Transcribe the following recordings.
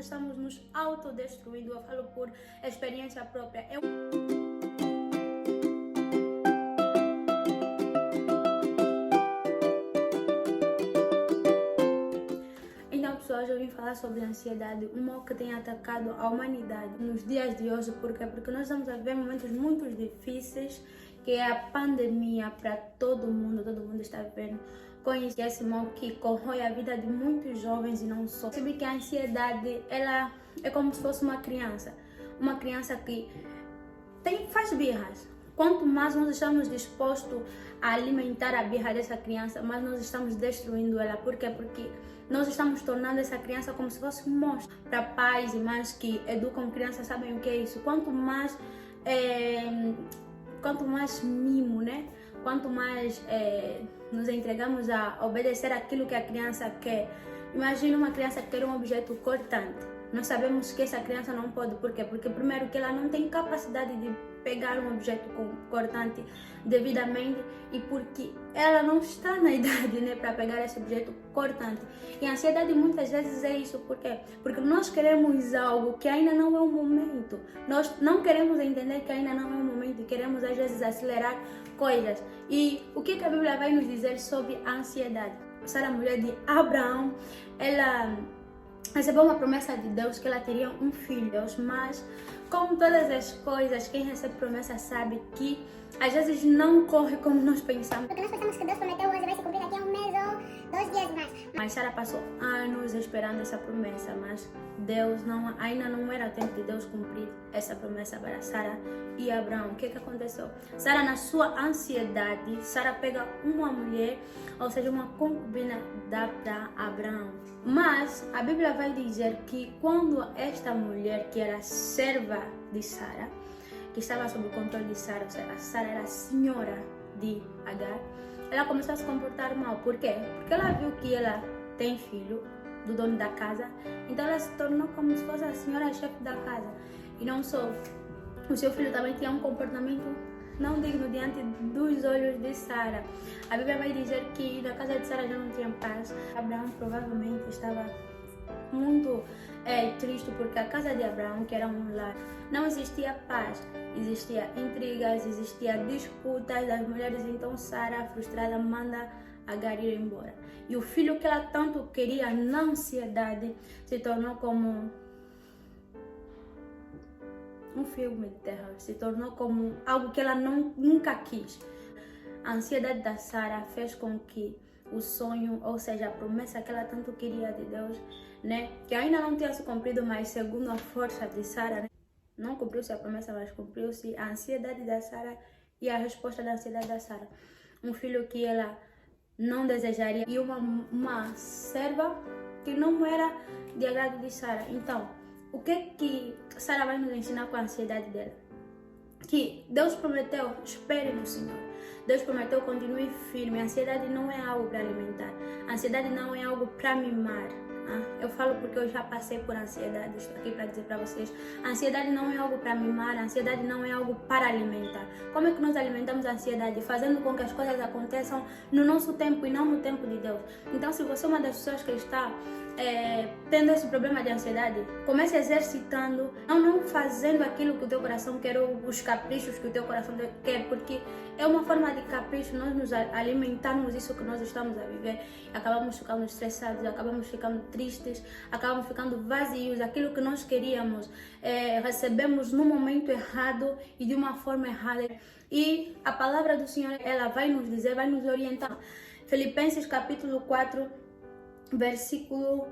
estamos nos autodestruindo. Eu falo por experiência própria. Então, pessoas, eu vim falar sobre a ansiedade, um mal que tem atacado a humanidade nos dias de hoje. Por quê? Porque nós estamos a viver momentos muito difíceis, que é a pandemia para todo mundo está vivendo com esse mal que corrói a vida de muitos jovens e não só. Percebi que a ansiedade, ela é como se fosse uma criança que faz birras. Quanto mais nós estamos dispostos a alimentar a birra dessa criança, mais nós estamos destruindo ela. Por quê? Porque nós estamos tornando essa criança como se fosse um monstro. Para pais e mães que educam crianças sabem o que é isso. Quanto mais mimo, né? Quanto mais nos entregamos a obedecer aquilo que a criança quer. Imagina uma criança que quer um objeto cortante. Nós sabemos que essa criança não pode. Por quê? Porque primeiro que ela não tem capacidade de pegar um objeto cortante devidamente e porque ela não está na idade, né, para pegar esse objeto cortante. E a ansiedade muitas vezes é isso. Por quê? Porque nós queremos algo que ainda não é o momento. Nós não queremos entender que ainda não é o momento e queremos às vezes acelerar coisas. E o que a Bíblia vai nos dizer sobre a ansiedade? Sara, a mulher de Abraão, ela recebeu uma promessa de Deus que ela teria um filho, mas como todas as coisas, quem recebe promessa sabe que às vezes não corre como nós pensamos. Porque nós pensamos que Deus prometeu hoje vai se cumprir daqui a um mês ou 2 dias mais. Mas Sara passou anos esperando essa promessa, mas ainda não era tempo de Deus cumprir essa promessa para Sara e Abraão. O que aconteceu? Sara, na sua ansiedade, Sara pega uma mulher, ou seja, uma concubina para Abraão. Mas a Bíblia vai dizer que quando esta mulher, que era serva de Sara, que estava sob o controle de Sara, ou seja, Sara era a senhora de Agar, ela começou a se comportar mal. Por quê? Porque ela viu que ela tem filho do dono da casa, então ela se tornou como se fosse a senhora-chefe da casa. E não só, o seu filho também tinha um comportamento não digno diante dos olhos de Sara. A Bíblia vai dizer que na casa de Sara já não tinha paz. Abraão provavelmente estava muito triste, porque a casa de Abraão, que era um lar, não existia paz, existia intrigas, existia disputas das mulheres. Então Sara, frustrada, manda Agar ir embora. E o filho que ela tanto queria na ansiedade se tornou como um filme de terror, se tornou como algo que ela nunca quis. A ansiedade da Sara fez com que o sonho, ou seja, a promessa que ela tanto queria de Deus, né, que ainda não tinha se cumprido, mas segundo a força de Sara, né, não cumpriu-se a promessa, mas cumpriu-se a ansiedade da Sara e a resposta da ansiedade da Sara. Um filho que ela não desejaria e uma serva que não era de agrado de Sara. Então, o que Sara vai nos ensinar com a ansiedade dela? Que Deus prometeu, espere no Senhor. Deus prometeu, continue firme. A ansiedade não é algo para alimentar. A ansiedade não é algo para mimar. Eu falo porque eu já passei por ansiedade. Estou aqui para dizer para vocês. A ansiedade não é algo para mimar. A ansiedade não é algo para alimentar. Como é que nós alimentamos a ansiedade? Fazendo com que as coisas aconteçam no nosso tempo e não no tempo de Deus. Então, se você é uma das pessoas que está tendo esse problema de ansiedade, comece exercitando, não fazendo aquilo que o teu coração quer ou os caprichos que o teu coração quer, porque é uma forma de capricho nós nos alimentarmos isso que nós estamos a viver. Acabamos ficando estressados, acabamos ficando tristes, acabamos ficando vazios. Aquilo que nós queríamos recebemos no momento errado e de uma forma errada. E a palavra do Senhor, ela vai nos dizer, vai nos orientar. Filipenses capítulo 4, versículo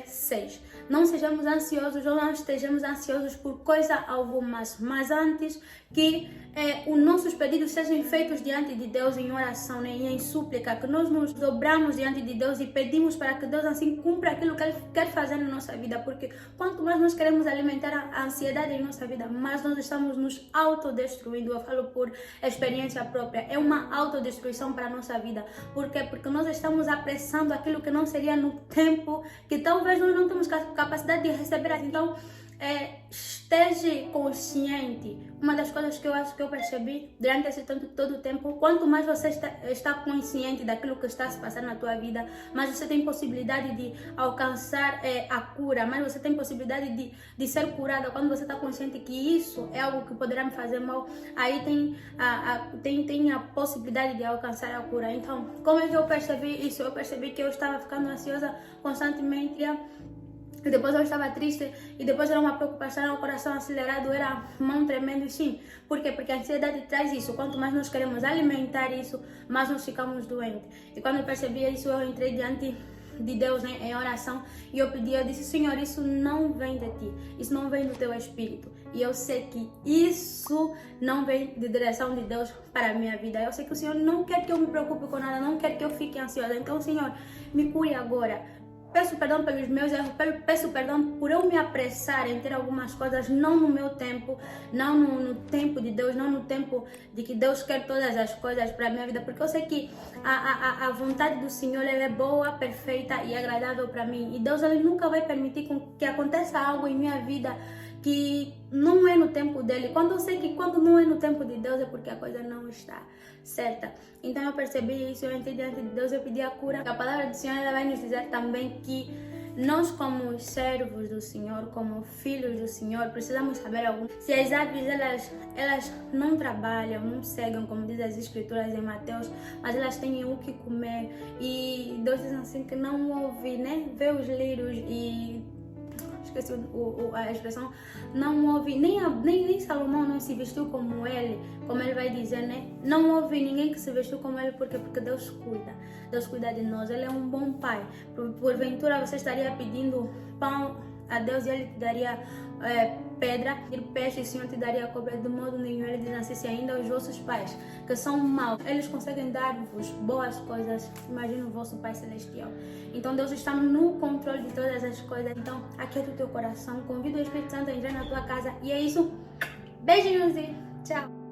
6. Não sejamos ansiosos ou não estejamos ansiosos por coisa alguma, mas antes que os nossos pedidos sejam feitos diante de Deus em oração, né, e em súplica, que nós nos dobramos diante de Deus e pedimos para que Deus assim cumpra aquilo que Ele quer fazer na nossa vida, porque quanto mais nós queremos alimentar a ansiedade em nossa vida, mais nós estamos nos autodestruindo. Eu falo por experiência própria, é uma autodestruição para a nossa vida. Por quê? Porque nós estamos apressando aquilo que não seria no tempo que talvez nós não temos capacidade de receber. Então, esteja consciente. Uma das coisas que eu acho que eu percebi durante esse todo o tempo, quanto mais você está consciente daquilo que está se passando na tua vida, mais você tem possibilidade de alcançar a cura, mais você tem possibilidade de ser curada. Quando você está consciente que isso é algo que poderá me fazer mal, aí tem a possibilidade de alcançar a cura. Então, como é que eu percebi isso? Eu percebi que eu estava ficando ansiosa constantemente, e depois eu estava triste, e depois era uma preocupação, era um coração acelerado, era mão tremendo, sim. Por quê? Porque a ansiedade traz isso. Quanto mais nós queremos alimentar isso, mais nós ficamos doentes. E quando eu percebi isso, eu entrei diante de Deus, né, em oração, e eu disse, Senhor, isso não vem de ti, isso não vem do teu Espírito. E eu sei que isso não vem de direção de Deus para a minha vida. Eu sei que o Senhor não quer que eu me preocupe com nada, não quer que eu fique ansiosa. Então, Senhor, me cure agora. Peço perdão pelos meus erros, peço perdão por eu me apressar em ter algumas coisas, não no meu tempo, não no tempo de Deus, não no tempo de que Deus quer todas as coisas para a minha vida, porque eu sei que a vontade do Senhor ela é boa, perfeita e agradável para mim. E Deus ele nunca vai permitir que aconteça algo em minha vida que não é no tempo dele. Quando eu sei que quando não é no tempo de Deus é porque a coisa não está certa. Então eu percebi isso, eu entrei diante de Deus, eu pedi a cura. A palavra do Senhor ela vai nos dizer também que nós como servos do Senhor, como filhos do Senhor, precisamos saber algo. Se as aves elas não trabalham, não cegam, como diz as escrituras em Mateus, mas elas têm o que comer. E Deus diz assim que não ouve, né? Vê os lírios e esqueci a expressão, não ouve, nem Salomão não se vestiu como ele vai dizer, né? Não houve ninguém que se vestiu como ele, porque Deus cuida de nós, ele é um bom pai. Porventura você estaria pedindo pão a Deus e ele te daria pedra e peixe, e o Senhor te daria cobra. De modo nenhum. Ele diz assim, se ainda os vossos pais, que são maus, eles conseguem dar-vos boas coisas, imagina o vosso Pai Celestial. Então Deus está no controle de todas as coisas. Então aquieta o teu coração, convida o Espírito Santo a entrar na tua casa, e é isso. Beijinhos e tchau.